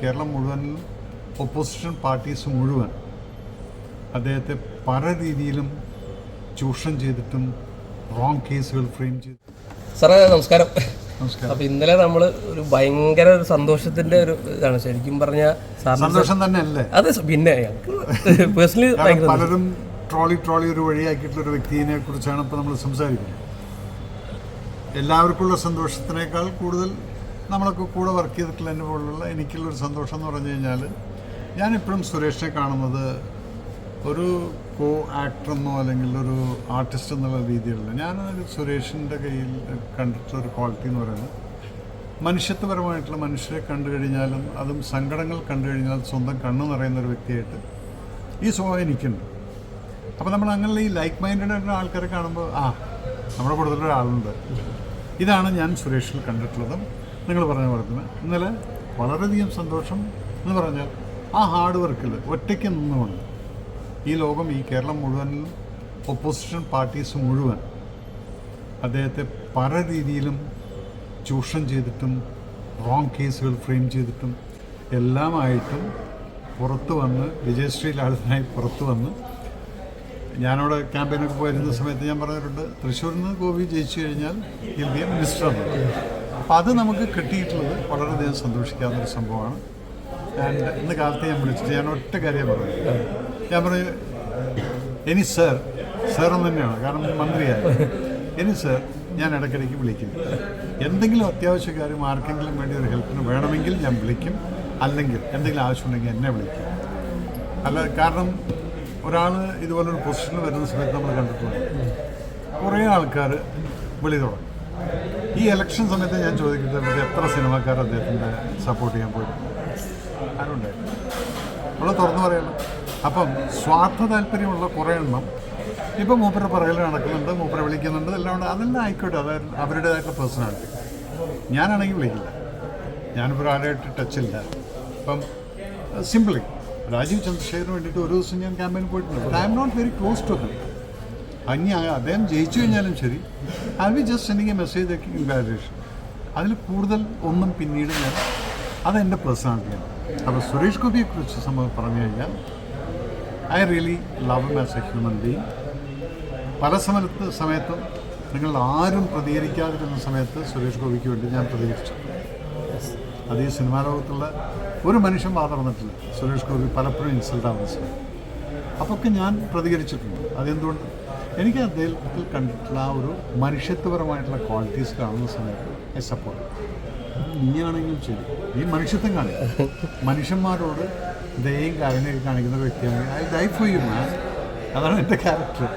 കേരളം മുഴുവൻ opposition parties മുഴുവൻ അദ്ദേഹത്തെ പല രീതിയിലും ചൂഷണം ചെയ്തിട്ടും റോങ് കേസുകൾ ഫ്രെയിം ചെയ്തു. സാറേ നമസ്കാരം. നമസ്കാരം. അപ്പോൾ ഇന്നലെ നമ്മൾ ഒരു ഭയങ്കര സന്തോഷത്തിന്റെ ഒരു ഇതാണ് ശരിക്കും പറഞ്ഞാൽ. സന്തോഷം തന്നെ അല്ലേ? അതെ, പിന്നെ പേഴ്സണലി പലരും ട്രോളി ഒരു വഴിയാക്കിയിട്ടുള്ള ഒരു വ്യക്തിയെ കുറിച്ചാണ് ഇപ്പോൾ നമ്മൾ സംസാരിക്കുന്നത്. എല്ലാവർക്കുള്ള സന്തോഷത്തിനേക്കാൾ കൂടുതൽ നമ്മളൊക്കെ കൂടെ വർക്ക് ചെയ്തിട്ടുള്ള എന്നെ പോലുള്ള എനിക്കുള്ളൊരു സന്തോഷം എന്ന് പറഞ്ഞു കഴിഞ്ഞാൽ, ഞാനിപ്പോഴും സുരേഷിനെ കാണുന്നത് ഒരു കോ ആക്ടറെന്നോ അല്ലെങ്കിൽ ഒരു ആർട്ടിസ്റ്റ് എന്നുള്ള രീതിയിലുള്ള, ഞാൻ സുരേഷിൻ്റെ കയ്യിൽ കണ്ടിട്ടുള്ളൊരു ക്വാളിറ്റി എന്ന് പറയുന്നത് മനുഷ്യത്വപരമായിട്ടുള്ള മനുഷ്യരെ കണ്ടു കഴിഞ്ഞാലും അതും സങ്കടങ്ങൾ കണ്ടു കഴിഞ്ഞാൽ സ്വന്തം കണ്ണ് നിറയുന്നൊരു വ്യക്തിയായിട്ട് ഈ സ്വഭാവം എനിക്കുണ്ട്. അപ്പോൾ നമ്മൾ അങ്ങനെ ഈ ലൈക്ക് മൈൻഡഡ് ആയിട്ടുള്ള ആൾക്കാരെ കാണുമ്പോൾ നമ്മുടെ കൂടുതലൊരാളുണ്ട്. ഇതാണ് ഞാൻ സുരേഷിൽ കണ്ടിട്ടുള്ളതും. നിങ്ങൾ പറഞ്ഞ പോലെ തന്നെ ഇന്നലെ വളരെയധികം സന്തോഷം എന്ന് പറഞ്ഞാൽ ആ ഹാർഡ് വർക്കിൽ ഒറ്റയ്ക്ക് നിന്നുകൊണ്ട് ഈ ലോകം, ഈ കേരളം മുഴുവൻ ഒപ്പോസിഷൻ പാർട്ടീസ് മുഴുവൻ അദ്ദേഹത്തെ പല രീതിയിലും ചൂഷണം ചെയ്തിട്ടും റോങ് കേസുകൾ ഫ്രെയിം ചെയ്തിട്ടും എല്ലാമായിട്ടും പുറത്തു വന്ന് വിജയശ്രീലാളിതനായി പുറത്തു വന്ന്, ഞാനവിടെ ക്യാമ്പയിനൊക്കെ പോയിരുന്ന സമയത്ത് ഞാൻ പറഞ്ഞിട്ടുണ്ട്, തൃശ്ശൂരിൽ നിന്ന് ഗോപി ജയിച്ചു കഴിഞ്ഞാൽ വിൽ ബി എ മിനിസ്റ്റർ എന്നുള്ളത്. അപ്പോൾ അത് നമുക്ക് കിട്ടിയിട്ടുള്ളത് വളരെയധികം സന്തോഷിക്കാവുന്നൊരു സംഭവമാണ്. ആൻഡ് ഇന്ന് കാലത്ത് ഞാൻ വിളിച്ചിട്ട് ഞാൻ ഒറ്റ കാര്യം പറഞ്ഞു. ഞാൻ പറഞ്ഞു, ഇനി സാർ എന്ന് തന്നെയാണ്, കാരണം മന്ത്രിയായി. ഇനി സാർ ഞാൻ ഇടയ്ക്കിടയ്ക്ക് വിളിക്കും. എന്തെങ്കിലും അത്യാവശ്യ കാര്യം ആർക്കെങ്കിലും വേണ്ടി ഒരു ഹെൽപ്പിന് വേണമെങ്കിൽ ഞാൻ വിളിക്കും, അല്ലെങ്കിൽ എന്തെങ്കിലും ആവശ്യമുണ്ടെങ്കിൽ എന്നെ വിളിക്കും. അല്ല, കാരണം ഒരാൾ ഇതുപോലൊരു പൊസിഷനിൽ വരുന്ന സമയത്ത് നമ്മൾ കണ്ടിട്ടുണ്ട് കുറേ ആൾക്കാർ വിളി തുടങ്ങും. ഈ ഇലക്ഷൻ സമയത്ത് ഞാൻ ചോദിക്കുന്നത് എത്ര സിനിമാക്കാർ അദ്ദേഹത്തിൻ്റെ സപ്പോർട്ട് ചെയ്യാൻ പോയിട്ടുണ്ട്? ആരുണ്ടായിരുന്നു? നമ്മൾ തുറന്നു പറയണം. അപ്പം സ്വാർത്ഥ താല്പര്യമുള്ള കുറേ എണ്ണം ഇപ്പം മൂപ്പരുടെ പുറകിൽ നടക്കുന്നുണ്ട്, മൂപ്പരെ വിളിക്കുന്നുണ്ട്, എല്ലാം ഉണ്ട്. അതെല്ലാം ആയിക്കോട്ടെ, അതായത് അവരുടേതായിട്ടുള്ള പേഴ്സണാലിറ്റി. ഞാനാണെങ്കിൽ വിളിക്കില്ല, ഞാനിപ്പോൾ ആരുമായിട്ട് ടച്ചില്ല. അപ്പം സിംപിളി രാജീവ് ചന്ദ്രശേഖരന് വേണ്ടിയിട്ട് ഒരു ദിവസം ഞാൻ ക്യാമ്പയിന് പോയിട്ടുണ്ട്. But I am not very close to him. അനി അദ്ദേഹം ജയിച്ചു കഴിഞ്ഞാലും ശരി, I will just sending a message congratulation. അതിൽ കൂടുതൽ ഒന്നും പിന്നീട് ഞാൻ, അതെൻ്റെ പേഴ്സണാലിറ്റിയാണ്. അപ്പോൾ സുരേഷ് ഗോപിയെക്കുറിച്ച് സംഭവം പറഞ്ഞു കഴിഞ്ഞാൽ, I really love him as A human being. പല സമയത്തും നിങ്ങൾ ആരും പ്രതികരിക്കാതിരുന്ന സമയത്ത് സുരേഷ് ഗോപിക്ക് വേണ്ടി ഞാൻ പ്രതികരിച്ചു. അത് ഈ സിനിമാ ലോകത്തുള്ള ഒരു മനുഷ്യൻ വാതർന്നിട്ടില്ല. സുരേഷ് ഗോപി പലപ്പോഴും ഇൻസൾട്ടാവുന്ന സമയം അപ്പൊക്കെ ഞാൻ പ്രതികരിച്ചിട്ടുണ്ട്. അതെന്തുകൊണ്ട്? എനിക്ക് അദ്ദേഹത്തിൽ കണ്ടിട്ടുള്ള ആ ഒരു മനുഷ്യത്വപരമായിട്ടുള്ള ക്വാളിറ്റീസ് കാണുന്ന സമയത്ത് ഐ സപ്പോർട്ട്. നീയാണെങ്കിലും ശരി, ഈ മനുഷ്യത്വം കാണിക്കും, മനുഷ്യന്മാരോട് ദയയും കാര്യങ്ങളൊക്കെ കാണിക്കുന്ന ഒരു വ്യക്തിയാണ്. I die for you man. അതാണ് എൻ്റെ ക്യാരക്ടർ.